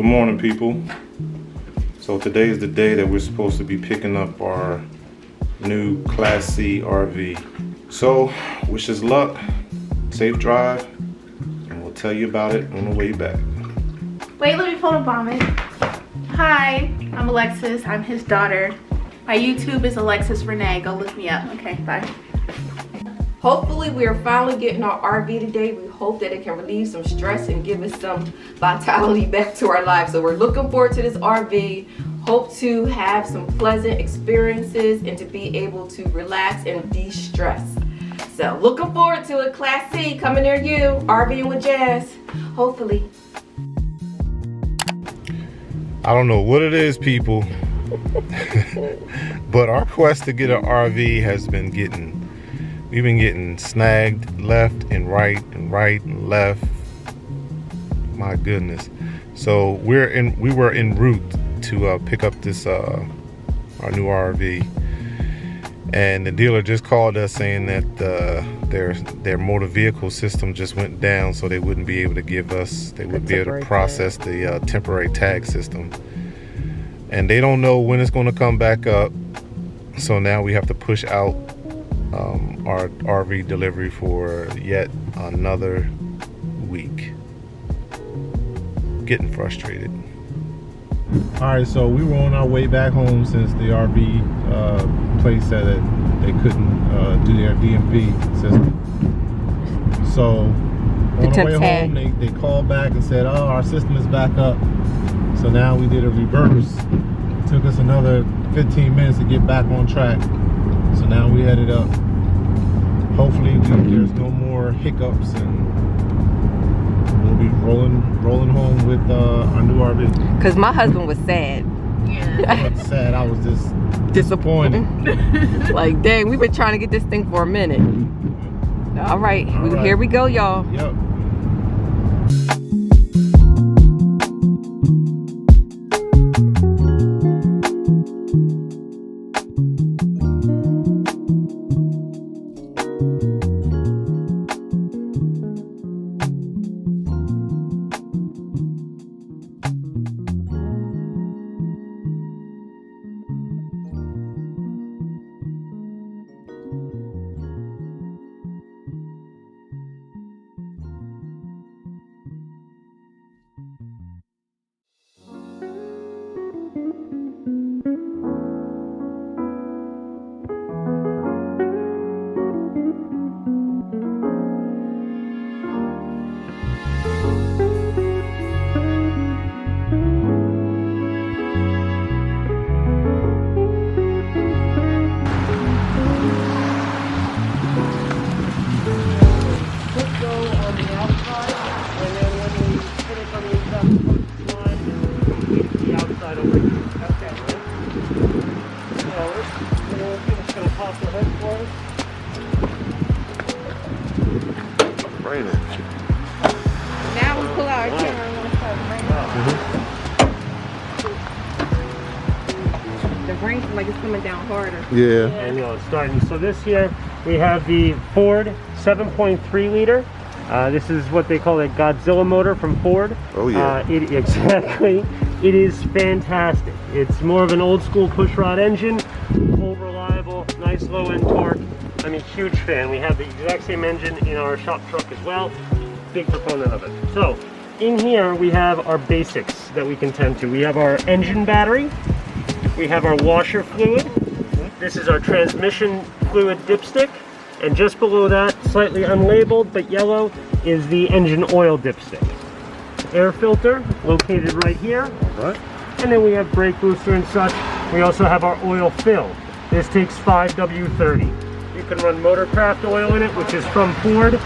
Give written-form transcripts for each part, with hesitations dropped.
Good morning, people. So today is the day that we're supposed to be picking up our new Class C RV. So wish us luck, safe drive, and we'll tell you about it on the way back. Wait, let me photobomb it. Hi, I'm Alexis. I'm his daughter. My YouTube is Alexis Renee. Go look me up. Okay, bye. Hopefully we are finally getting our RV today. We hope that it can relieve some stress and give us some vitality back to our lives. So we're looking forward to this RV. Hope to have some pleasant experiences and to be able to relax and de-stress. So looking forward to a Class C coming near you. RVing with Jazz. Hopefully. I don't know what it is, people, but our quest to get an RV has been we've been getting snagged left and right and left. My goodness. So we were en route to pick up this our new RV, and the dealer just called us saying that their motor vehicle system just went down, so they wouldn't be able to give us, they wouldn't be able to process the temporary tag system, and they don't know when it's going to come back up. So now we have to push out our RV delivery for yet another week. Getting frustrated. Alright, so we were on our way back home since the RV place said that they couldn't do their DMV system. So on the way home they called back and said, oh, our system is back up. So now we did a reverse. It took us another 15 minutes to get back on track. So now we headed up. Hopefully there's no more hiccups and we'll be rolling home with our new RV. Because my husband was sad. Yeah. I wasn't sad, I was just disappointed. Like, dang, we've been trying to get this thing for a minute. All right. Here we go, y'all. Yep. Now we pull out our camera and we'll start raining. The rain seems like it's coming down harder. Yeah. And it's starting. So this here we have the Ford 7.3 liter. This is what they call a Godzilla motor from Ford. Oh yeah. Exactly. It is fantastic. It's more of an old school pushrod engine, full reliable, nice low end torque. I'm a huge fan. We have the exact same engine in our shop truck as well. Big proponent of it. So in here we have our basics that we can tend to. We have our engine battery. We have our washer fluid. This is our transmission fluid dipstick. And just below that, slightly unlabeled but yellow, is the engine oil dipstick. Air filter located right here. Right. And then we have brake booster and such. We also have our oil fill. This takes 5W30. You can run Motorcraft oil in it, which is from Ford, and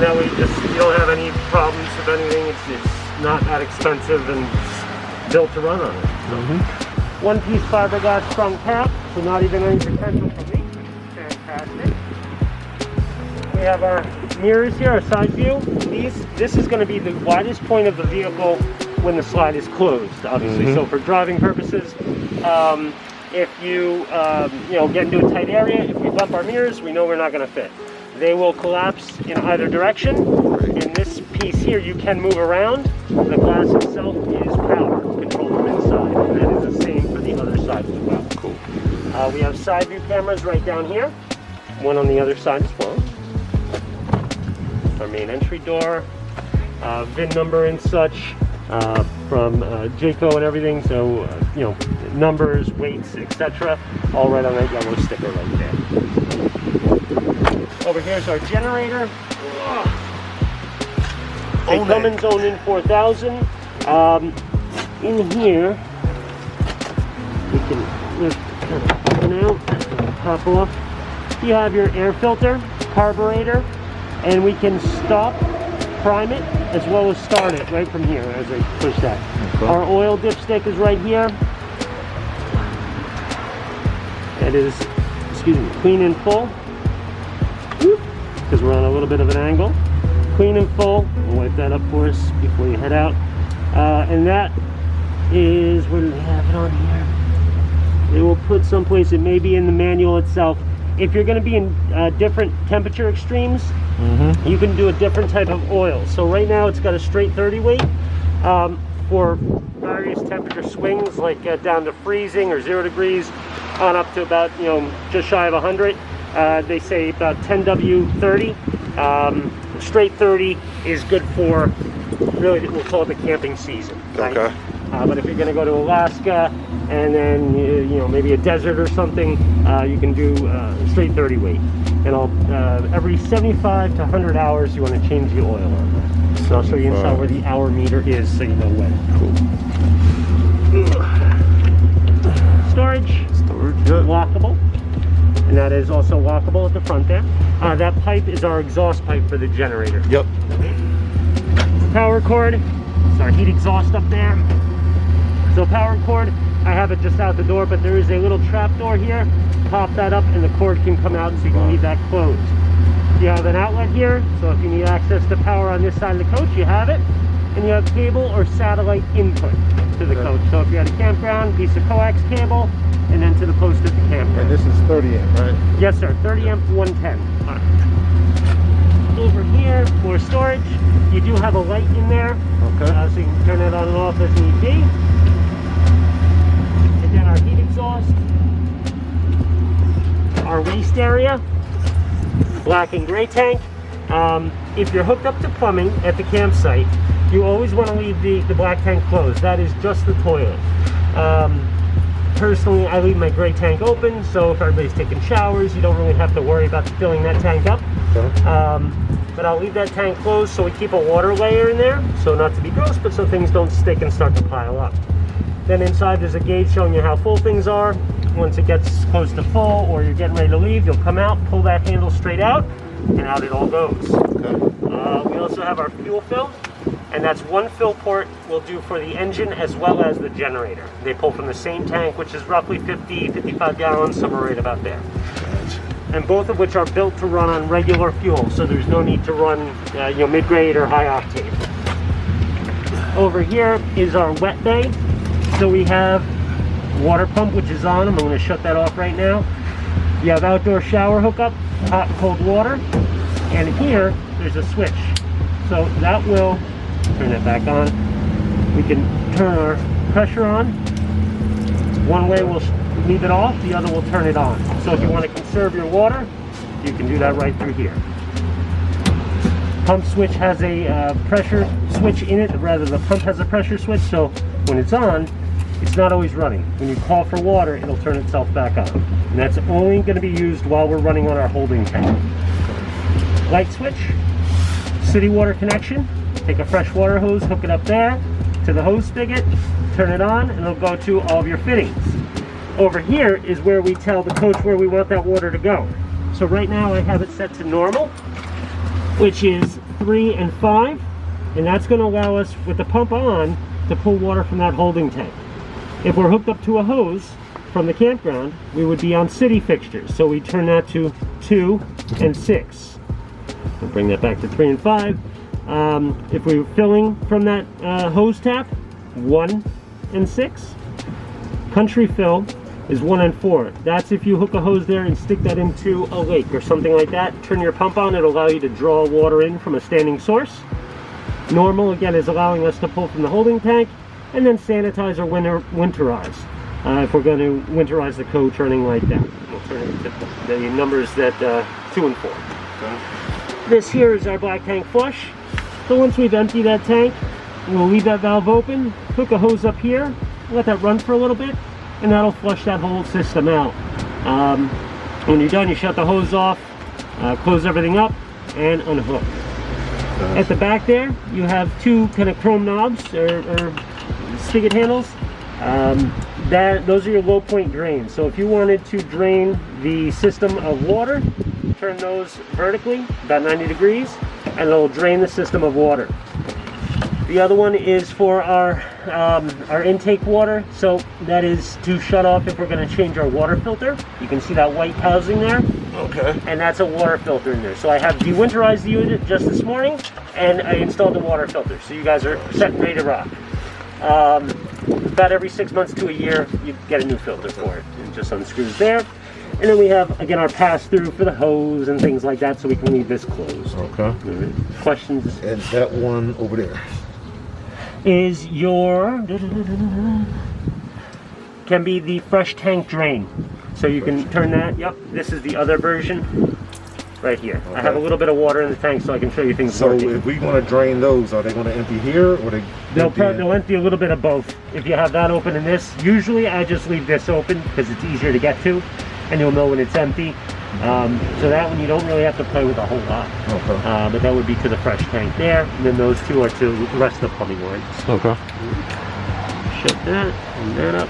that way you don't have any problems with anything. It's not that expensive and it's built to run on it. So, one-piece fiberglass trunk cap, so not even any potential for leaks, which is fantastic. We have our mirrors here, our side view. This is going to be the widest point of the vehicle when the slide is closed, obviously. So for driving purposes, if you get into a tight area, if we bump our mirrors, we know we're not going to fit. They will collapse in either direction, and this piece piece here you can move around. The glass itself is power controlled from inside, and that is the same for the other side as well. Cool. We have side view cameras right down here, one on the other side as well. Our main entry door, VIN number and such from Jayco and everything, so you know, numbers, weights, etc. all right on that yellow sticker right there. Over here's our generator. A Cummins Onan 4000. In here, we can lift it out, pop off. You have your air filter, carburetor, and we can stop, prime it, as well as start it right from here as I push that. Okay. Our oil dipstick is right here. It is, excuse me, clean and full. Because we're on a little bit of an angle. Clean and full. We'll wipe that up for us before you head out. And that is, where do we have it on here? It will put someplace, it may be in the manual itself. If you're going to be in different temperature extremes, you can do a different type of oil. So right now it's got a straight 30 weight for various temperature swings, like down to freezing or 0 degrees on up to about, you know, just shy of 100. They say about 10W30. Straight 30 is good for, really, we'll call it the camping season. Right? Okay. But if you're going to go to Alaska and then, you know, maybe a desert or something, you can do straight 30 weight. And every 75 to 100 hours, you want to change the oil on that. So I'll show you inside where the hour meter is so you know when. Cool. Storage. Lockable. And that is also lockable at the front there. That pipe is our exhaust pipe for the generator. Yep. Power cord. It's our heat exhaust up there. So power cord, I have it just out the door, but there is a little trap door here. Pop that up and the cord can come out, so you can leave that closed. You have an outlet here, so if you need access to power on this side of the coach, you have it. And you have cable or satellite input to the coach. So if you're at a campground, piece of coax cable, and then to the post at the campground. And this is 30 amp, right? Yes, sir. 30 amp 110. All right. Over here, more storage. You do have a light in there. Okay. So you can turn it on and off as need be. And then our heat exhaust. Our waste area. Black and gray tank. If you're hooked up to plumbing at the campsite, you always want to leave the black tank closed. That is just the toilet. Personally, I leave my gray tank open, so if everybody's taking showers, you don't really have to worry about filling that tank up. Okay. But I'll leave that tank closed so we keep a water layer in there, so not to be gross, but so things don't stick and start to pile up. Then inside there's a gauge showing you how full things are. Once it gets close to full or you're getting ready to leave, you'll come out, pull that handle straight out, and out it all goes. Okay. We also have our fuel fill. And that's one fill port we'll do for the engine as well as the generator. They pull from the same tank, which is roughly 55 gallons, somewhere right about there. And both of which are built to run on regular fuel, so there's no need to run you know, mid-grade or high octane. Over here is our wet bay. So we have water pump, which is on. I'm going to shut that off right now. You have outdoor shower hookup, hot and cold water. And here, there's a switch. So that will turn that back on. We can turn our pressure on. One way we'll leave it off, the other will turn it on. So if you want to conserve your water, you can do that right through here. Pump switch has a pressure switch in it, rather the pump has a pressure switch, so when it's on, it's not always running. When you call for water, it'll turn itself back on. And that's only going to be used while we're running on our holding tank. Light switch, city water connection. Take a fresh water hose, hook it up there to the hose spigot, turn it on, and it'll go to all of your fittings. Over here is where we tell the coach where we want that water to go. So right now I have it set to normal, which is 3 and 5, and that's going to allow us, with the pump on, to pull water from that holding tank. If we're hooked up to a hose from the campground, we would be on city fixtures, so we turn that to 2 and 6. We'll bring that back to 3 and 5. If we're filling from that hose tap, 1 and 6. Country fill is 1 and 4. That's if you hook a hose there and stick that into a lake or something like that. Turn your pump on, it'll allow you to draw water in from a standing source. Normal, again, is allowing us to pull from the holding tank, and then sanitize or winterize. If we're going to winterize the coach or anything like that. We'll turn it to the numbers that 2 and 4. Okay. This here is our black tank flush. So once we've emptied that tank, we'll leave that valve open, hook a hose up here, let that run for a little bit, and that'll flush that whole system out. When you're done, you shut the hose off, close everything up, and unhook. At the back there, you have 2 kind of chrome knobs or spigot handles. Those are your low point drains. So if you wanted to drain the system of water, turn those vertically about 90 degrees, and it'll drain the system of water. The other one is for our intake water. So that is to shut off if we're going to change our water filter. You can see that white housing there. Okay. And that's a water filter in there. So I have dewinterized the unit just this morning, and I installed the water filter. So you guys are set and ready to rock. About every 6 months to a year, you get a new filter for it. It just unscrews there. And then we have, again, our pass-through for the hose and things like that, so we can leave this closed. Okay. Right. Questions? And that one over there is your... can be the fresh tank drain. So you can turn that. Yep, this is the other version right here. Okay. I have a little bit of water in the tank so I can show you things. So working. if we want to drain those, are they going to empty here, or they'll empty a little bit of both. If you have that open and this, usually I just leave this open because it's easier to get to, and you'll know when it's empty. So that one you don't really have to play with a whole lot. Okay. But that would be to the fresh tank there, and then those 2 are to the rest of the plumbing lines. Okay. Shut that and that up.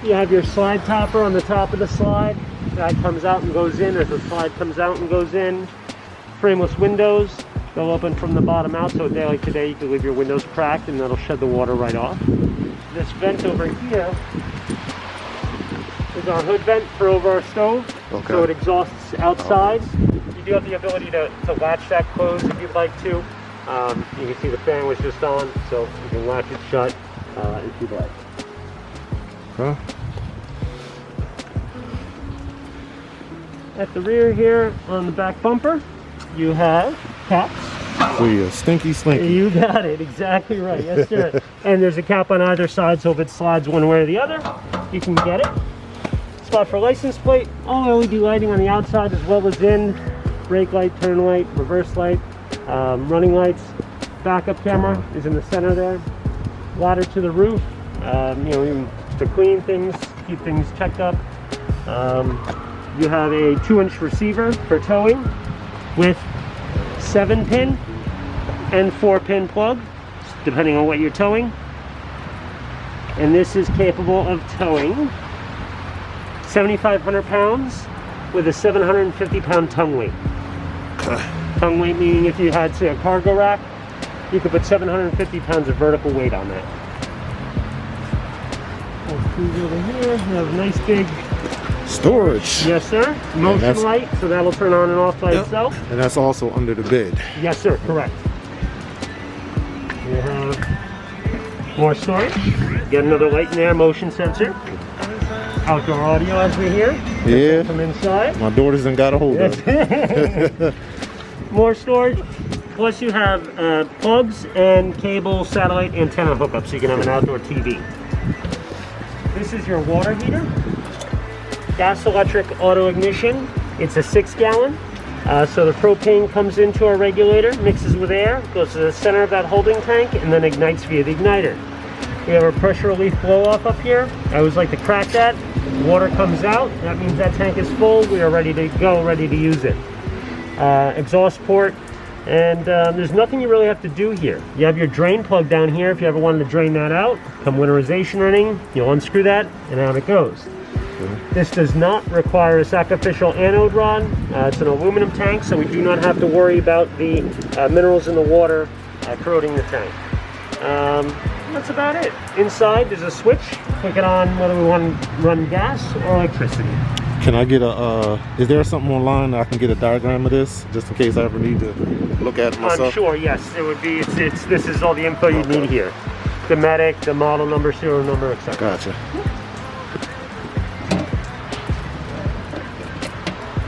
You have your slide topper on the top of the slide. That comes out and goes in as the slide comes out and goes in. Frameless windows. They'll open from the bottom out, so a day like today you can leave your windows cracked and that'll shed the water right off. This vent over here is our hood vent for over our stove. Okay. So it exhausts outside. You do have the ability to latch that closed if you'd like to. You can see the fan was just on, so you can latch it shut if you'd like. Okay. At the rear here on the back bumper, you have caps. So you're stinky slinky. You got it, exactly right. Yes, sir. And there's a cap on either side, so if it slides one way or the other, you can get it. Spot for license plate, all LED lighting on the outside as well as in. Brake light, turn light, reverse light, running lights. Backup camera is in the center there. Ladder to the roof, to clean things, keep things checked up. You have a 2-inch receiver for towing with 7-pin and 4-pin plug, depending on what you're towing. And this is capable of towing 7,500 pounds with a 750-pound tongue weight. Tongue weight meaning if you had, say, a cargo rack, you could put 750 pounds of vertical weight on that. Over here, we have a nice big storage. Yes, sir. Motion light, so that'll turn on and off by itself. And that's also under the bed. Yes, sir. Correct. We have more storage. Get another light in there, motion sensor. Outdoor audio as we hear. Yeah. From inside. My daughters done got a hold of it. More storage. Plus you have plugs and cable satellite antenna hookup, so you can have an outdoor TV. This is your water heater. Gas electric auto ignition. It's a 6-gallon. So the propane comes into our regulator, mixes with air, goes to the center of that holding tank, and then ignites via the igniter. We have a pressure relief blow off up here. I always like to crack that. Water comes out. That means that tank is full. We are ready to go, ready to use it. Exhaust port. And there's nothing you really have to do here. You have your drain plug down here if you ever wanted to drain that out. Come winterization running, you'll unscrew that and out it goes. This does not require a sacrificial anode rod. It's an aluminum tank, so we do not have to worry about the minerals in the water corroding the tank. That's about it. Inside there's a switch. Click it on whether we want to run gas or electricity. Can I get is there something online that I can get a diagram of this, just in case I ever need to look at it myself? I'm sure, yes. It would be, this is all the info you need here. The medic, the model number, serial number, etc. Gotcha.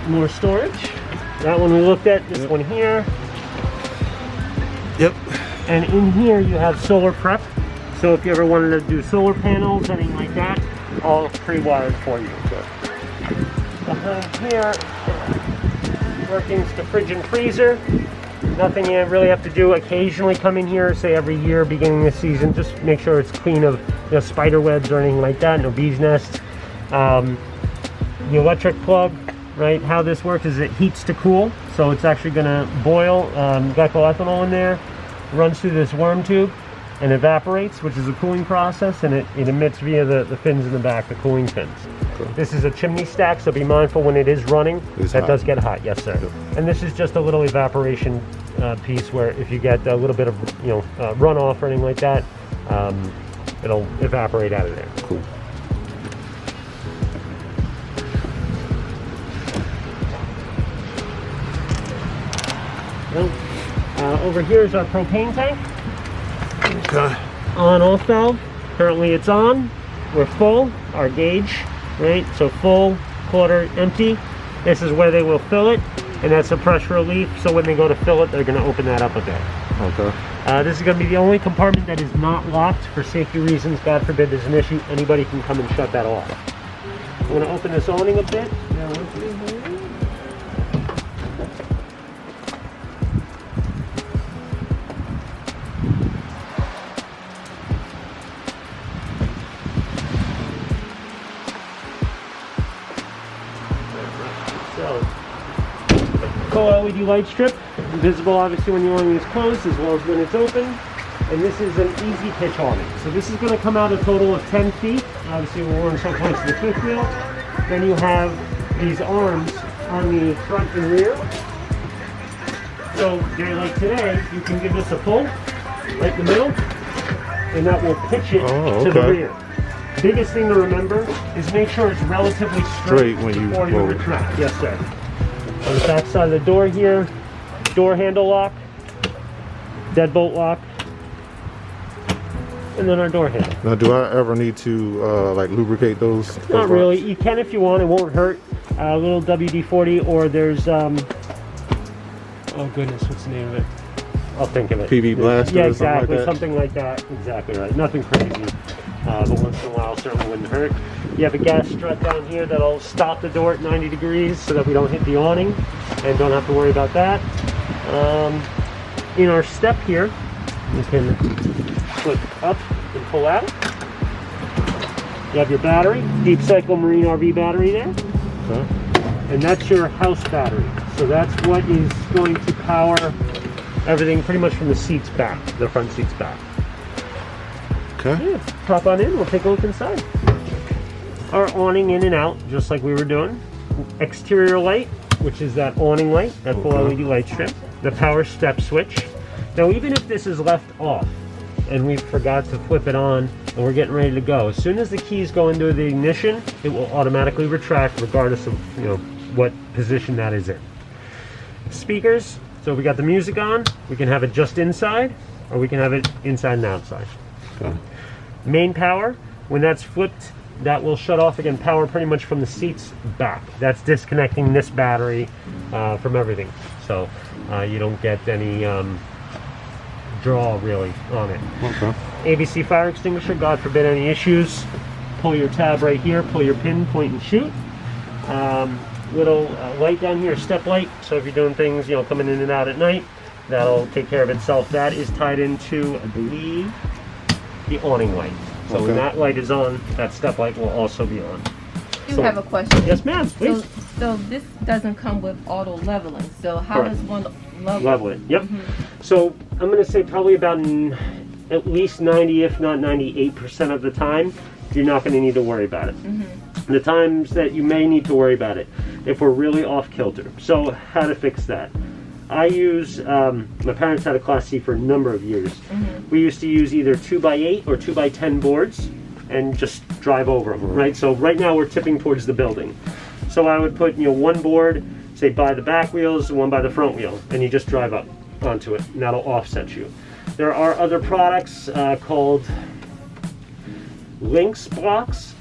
More storage. That one we looked at, this one here. Yep. And in here you have solar prep. So if you ever wanted to do solar panels, anything like that, all pre-wired for you. Behind here, workings to fridge and freezer. Nothing you really have to do. Occasionally come in here, say every year, beginning of the season, just make sure it's clean of spider webs or anything like that, no bees nests. The electric plug, right, how this works is it heats to cool, so it's actually going to boil glycoethanol in there, runs through this worm tube, and evaporates, which is a cooling process, and it emits via the fins in the back, the cooling fins. Cool. This is a chimney stack, so be mindful when it is running, that does get hot, yes sir. Cool. And this is just a little evaporation piece where if you get a little bit of runoff or anything like that, it'll evaporate out of there. Cool. Over here is our propane tank. Okay. On-off valve. Currently it's on. We're full. Our gauge, right? So full, quarter, empty. This is where they will fill it, and that's a pressure relief. So when they go to fill it, they're going to open that up a bit. Okay. This is going to be the only compartment that is not locked for safety reasons. God forbid there's an issue. Anybody can come and shut that off. I'm going to open this awning a bit. LED light strip, visible obviously when the awning is closed as well as when it's open. And this is an easy pitch awning. So this is going to come out a total of 10 feet. Obviously we're in so close to the fifth wheel. Then you have these arms on the front and rear. So like today, you can give this a pull right in the middle, and that will pitch it to the rear. Biggest thing to remember is make sure it's relatively straight when you before you retract. Yes sir. On the back side of the door here, door handle lock, deadbolt lock, and then our door handle. Now, do I ever need to like lubricate those? Not really. You can if you want. It won't hurt. A little WD-40, or there's oh goodness, what's the name of it? I'll think of it. PV Blaster. Yeah, or exactly. something like that? Something like that. Exactly right. Nothing crazy, but once in a while certainly wouldn't hurt. You have a gas strut down here that'll stop the door at 90 degrees so that we don't hit the awning and don't have to worry about that. In our step here, you can flip up and pull out. You have your battery, deep cycle marine RV battery there. Okay. And that's your house battery. So that's what is going to power everything pretty much from the seats back, the front seats back. Okay. Yeah, pop on in, we'll take a look inside. Our awning in and out, just like we were doing. Exterior light, which is that awning light, that full LED light strip. The power step switch. Now even if this is left off and we forgot to flip it on and we're getting ready to go, as soon as the keys go into the ignition, it will automatically retract regardless of what position that is in. Speakers, so if we got the music on, we can have it just inside or we can have it inside and outside. Okay. Main power, when that's flipped, that will shut off again, power pretty much from the seats back. That's disconnecting this battery from everything. So you don't get any draw really on it. Okay. ABC fire extinguisher, God forbid any issues. Pull your tab right here, pull your pin, point and shoot. Little light down here, step light. So if you're doing things, coming in and out at night, that'll take care of itself. That is tied into, I believe, the awning light. So when that light is on, that step light will also be on. I do have a question. Yes, ma'am, please. So this doesn't come with auto leveling. So how does one level it? Yep. So I'm going to say probably about at least 90, if not 98% of the time, you're not going to need to worry about it. The times that you may need to worry about it, if we're really off kilter. So how to fix that? I use, my parents had a Class C for a number of years. We used to use either 2x8 or 2x10 boards and just drive over them, right? So right now we're tipping towards the building. So I would put, one board, say by the back wheels, one by the front wheel, and you just drive up onto it, and that'll offset you. There are other products called Lynx blocks,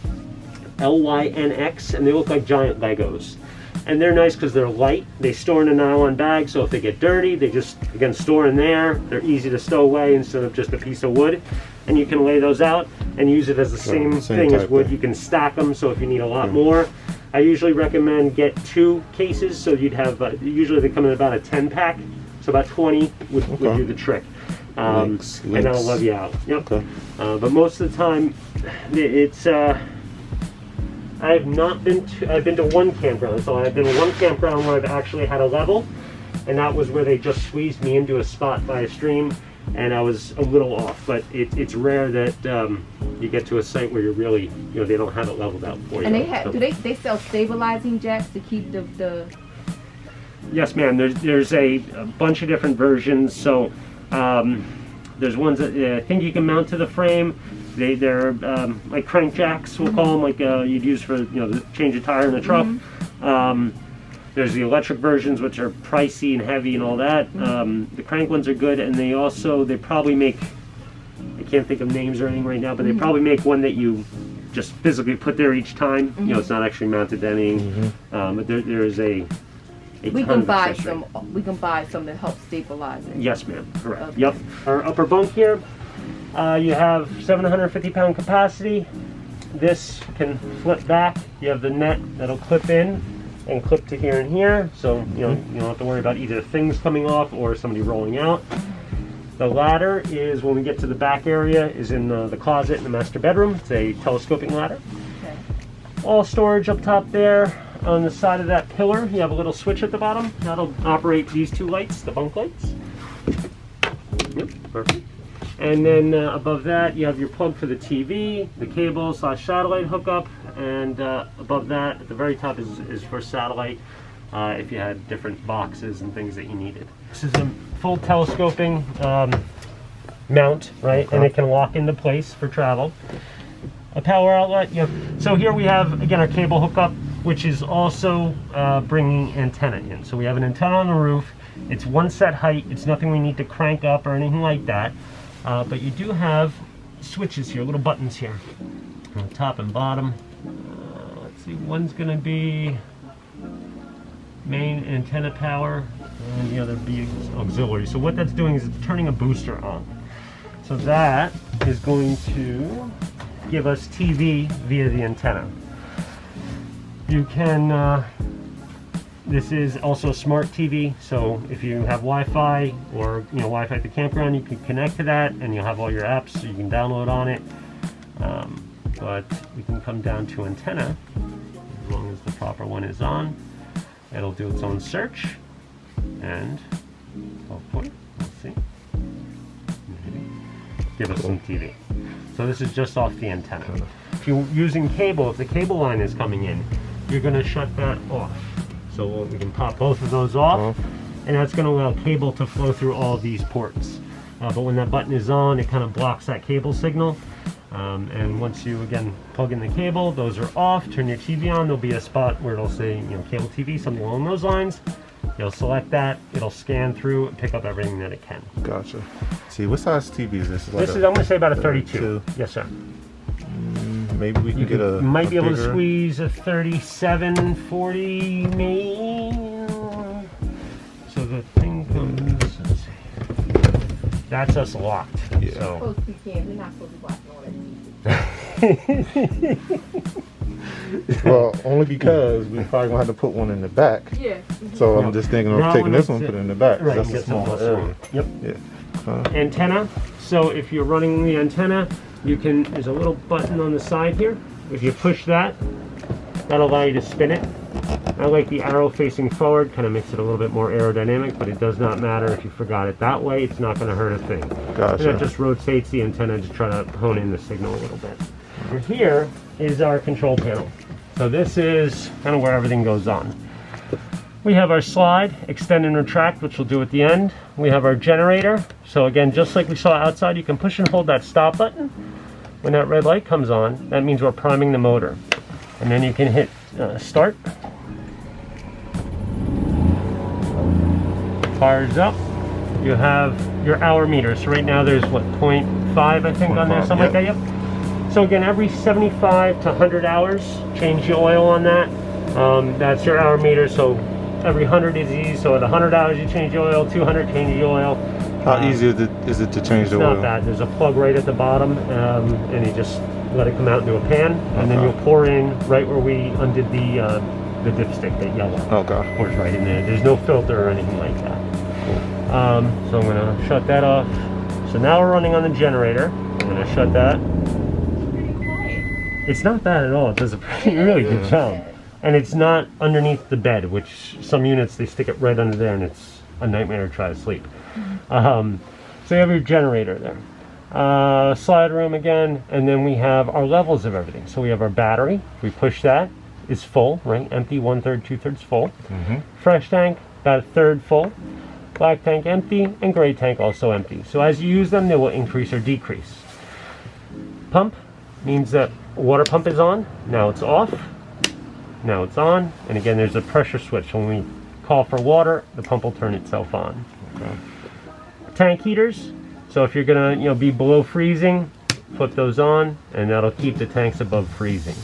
LYNX, and they look like giant Legos. And they're nice because they're light. They store in a nylon bag, so if they get dirty, they just, again, store in there. They're easy to stow away instead of just a piece of wood. And you can lay those out and use it as the same thing as wood. You can stack them, so if you need a lot more. I usually recommend get 2 cases, so you'd have, usually they come in about a 10-pack, so about 20 would do the trick. And that'll love you out. Yep. Okay. But most of the time, it's, I've been to 1 campground, so I've been to 1 campground where I've actually had a level, and that was where they just squeezed me into a spot by a stream, and I was a little off, but it's rare that you get to a site where you're really, they don't have it leveled out for you. And they sell stabilizing jacks to keep the... Yes, ma'am. There's a bunch of different versions. So there's ones that I think you can mount to the frame. They're like crank jacks, we'll call them, like you'd use for to change a tire in a truck. There's the electric versions, which are pricey and heavy and all that. The crank ones are good, and they probably make, I can't think of names or anything right now, but they probably make one that you just physically put there each time. It's not actually mounted to anything. But there is a we can buy some. We can buy some to help stabilize it. Yes, ma'am. Correct. Okay. Yep. Our upper bunk here, you have 750-pound capacity. This can flip back. You have the net that'll clip in and clip to here and here, so you don't have to worry about either things coming off or somebody rolling out. The ladder is, when we get to the back area, is in the closet in the master bedroom. It's a telescoping ladder. Okay. All storage up top there. On the side of that pillar, you have a little switch at the bottom. That'll operate these 2 lights, the bunk lights. Yep, perfect. And then above that, you have your plug for the TV, the cable / satellite hookup, and above that, at the very top, is for satellite, if you had different boxes and things that you needed. This is a full telescoping mount, right? And it can lock into place for travel. A power outlet. So here we have, again, our cable hookup, which is also bringing antenna in. So we have an antenna on the roof. It's 1 set height. It's nothing we need to crank up or anything like that. But you do have switches here, little buttons here, on the top and bottom. Let's see, one's going to be main antenna power, and the other be auxiliary. So what that's doing is it's turning a booster on. So that is going to give us TV via the antenna. You can, this is also smart TV, so if you have Wi-Fi or Wi-Fi at the campground, you can connect to that and you'll have all your apps so you can download on it. But we can come down to antenna, as long as the proper one is on. It'll do its own search, and hopefully, let's see, give us some TV. So this is just off the antenna. If you're using cable, if the cable line is coming in, you're going to shut that off. So we can pop both of those off, and that's going to allow cable to flow through all these ports. But when that button is on, it kind of blocks that cable signal. And once you, again, plug in the cable, those are off, turn your TV on, there'll be a spot where it'll say, cable TV, something along those lines. You'll select that, it'll scan through and pick up everything that it can. Gotcha. See, what size TV is this? This is, I'm going to say about a 32. Yes, sir. Maybe we can get a. You might be able bigger... to squeeze a 37, 40, maybe. So the thing comes. Let's see. That's us locked. Yeah. So. We're not supposed to be watching all that. Well, only because we probably gonna have to put one in the back. Yeah. So I'm just thinking of taking this one, put it in the back. Right. That's a small area. Yep. Yeah. Antenna. So if you're running the antenna, you can. There's a little button on the side here. If you push that, that'll allow you to spin it. I like the arrow facing forward. Kind of makes it a little bit more aerodynamic, but it does not matter if you forgot it that way. It's not going to hurt a thing. Gotcha. And that just rotates the antenna to try to hone in the signal a little bit. And here is our control panel. So this is kind of where everything goes on. We have our slide, extend and retract, which we'll do at the end. We have our generator. So again, just like we saw outside, you can push and hold that stop button. When that red light comes on, that means we're priming the motor. And then you can hit start. Fires up. You have your hour meter. So right now there's what, 0.5 I think on there, something like that, yep. So again, every 75 to 100 hours, change the oil on that. That's your hour meter, so every 100 is easy. So at 100 hours you change the oil, 200 change the oil. How easy is it to change the It's oil? not bad. There's a plug right at the bottom, and you just let it come out into a pan, and then you'll pour in right where we undid the dipstick, that yellow. Okay. Pours right in there. There's no filter or anything like that. So I'm gonna shut that off. So now we're running on the generator. I'm gonna shut that. It's not bad at all. It does a really good job. And it's not underneath the bed, which some units, they stick it right under there, and it's a nightmare to try to sleep. So you have your generator there. Slide room again, and then we have our levels of everything. So we have our battery. We push that. It's full, right? Empty, 1/3, 2/3 full. Fresh tank, about 1/3 full. Black tank empty, and gray tank also empty. So as you use them, they will increase or decrease. Pump means that water pump is on. Now it's off. Now it's on. And again, there's a pressure switch. When we call for water, the pump will turn itself on. Okay. Tank heaters. So if you're gonna be below freezing, flip those on, and that'll keep the tanks above freezing.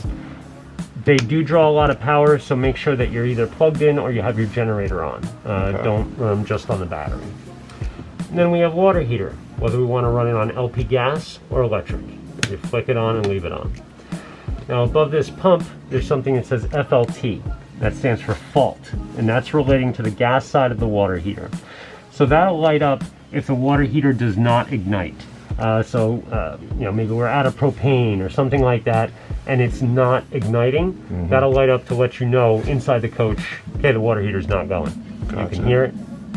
They do draw a lot of power, so make sure that you're either plugged in or you have your generator on. Don't run them just on the battery. And then we have water heater, whether we want to run it on LP gas or electric. You flick it on and leave it on. Now above this pump, there's something that says FLT. That stands for fault, and that's relating to the gas side of the water heater. So that'll light up if the water heater does not ignite. Maybe we're out of propane or something like that, and it's not igniting. That'll light up to let you know inside the coach, okay, the water heater's not going. Gotcha. You can hear it.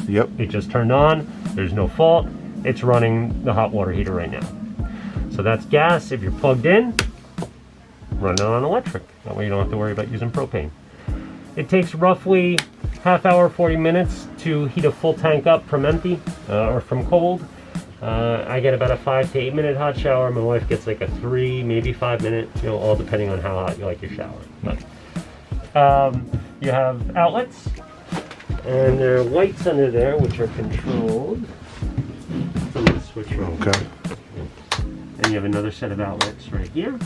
Yep. It just turned on. There's no fault. It's running the hot water heater right now. So that's gas. If you're plugged in, run it on electric. That way you don't have to worry about using propane. It takes roughly half hour, 40 minutes to heat a full tank up from empty or from cold. I get about a 5 to 8 minute hot shower. My wife gets like a 3, maybe 5 minute, all depending on how hot you like your shower. But you have outlets, and there are lights under there which are controlled from the switch room. Okay. And you have another set of outlets right here.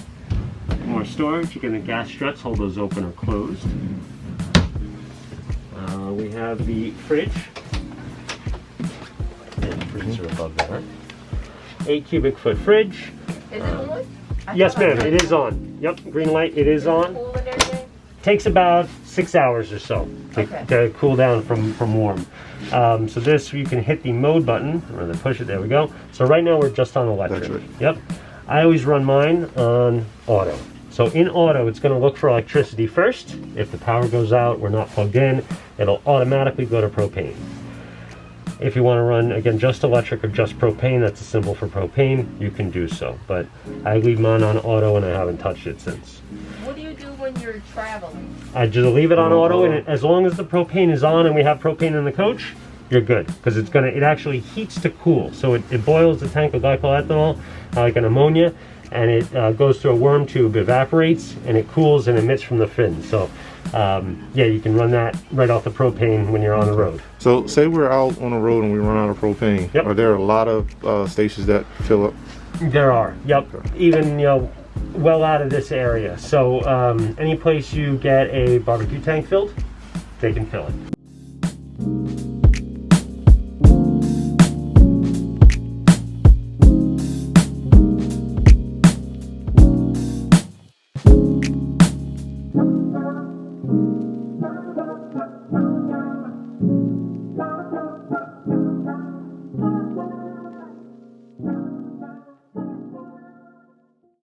More storage. You can the gas struts, hold those open or closed. We have the fridge. And freezer above there. 8 cubic foot fridge. Is it on? Yes, ma'am, it is on. Yep, green light, it is on. Cool and everything? Takes about 6 hours or so to cool down from warm. So this, you can hit the mode button, or the push it, there we go. So right now we're just on electric. Electric. Yep. I always run mine on auto. So in auto, it's gonna look for electricity first. If the power goes out, we're not plugged in, it'll automatically go to propane. If you want to run, again, just electric or just propane, that's a symbol for propane, you can do so. But I leave mine on auto and I haven't touched it since. What do you do when you're traveling? I just leave it on auto, and as long as the propane is on and we have propane in the coach, you're good. Because it actually heats to cool. So it boils the tank of glycol ethanol, like an ammonia, and it goes through a worm tube, evaporates, and it cools and emits from the fin. So you can run that right off the propane when you're on the road. So say we're out on the road and we run out of propane. Yep. Are there a lot of stations that fill up? There are, yep. Even, well out of this area. So any place you get a barbecue tank filled, they can fill it.